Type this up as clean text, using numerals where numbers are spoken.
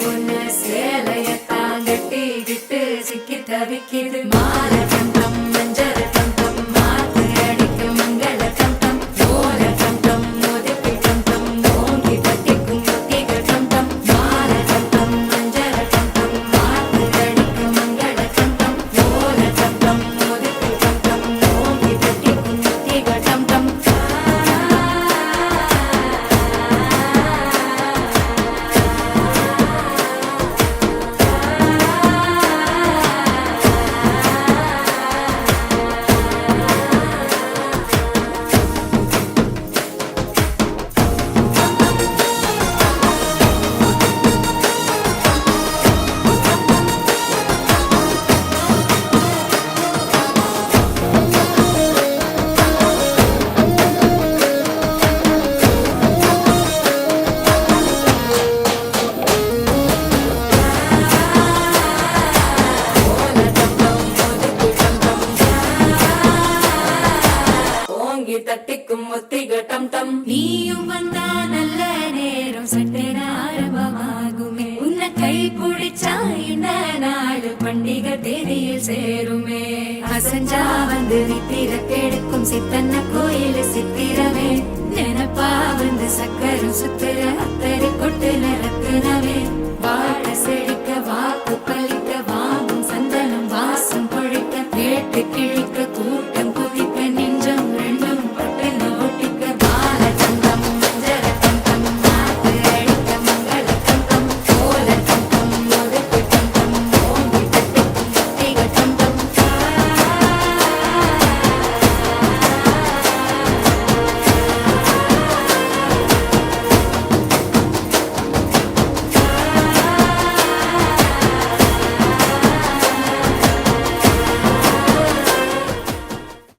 ஒண்ணு சேலையத்தான் கட்டிக்கிட்டு சிக்கி தவிக்குது மால கண்டம் மஞ்சள் கண்டம் மாத்து அடிக்கும் மங்கள கண்டம் ஓல கண்டம் ஒதுக்கி கண்டம் ஓங்கி தட்டிக்கும் ஒத்திக கண்டம் மால கண்டம் மஞ்சள் கண்டம் மாத்து அடிக்கும் மங்கள கண்டம் ஓல கண்டம் ஒதுக்கி கண்டம் ஓங்கி தட்டிக்கும் ஒத்திக கண்டம் தட்டிக்கும் ஒத்திக டம் டம் நீயும் வந்தா நல்ல நேரம் சட்டென ஆரம்பமாகுமே உன்னை கை பிடிச்சா இந்த நாடு பண்டிகை தேதியில் சேருமே அசஞ்சா வந்து நித்திர கெடுக்கும் சித்தன்ன கோயில் சித்திரமே நினப்பா வந்து சக்கரம் சுத்துற அத்தரை கொட்டு நிற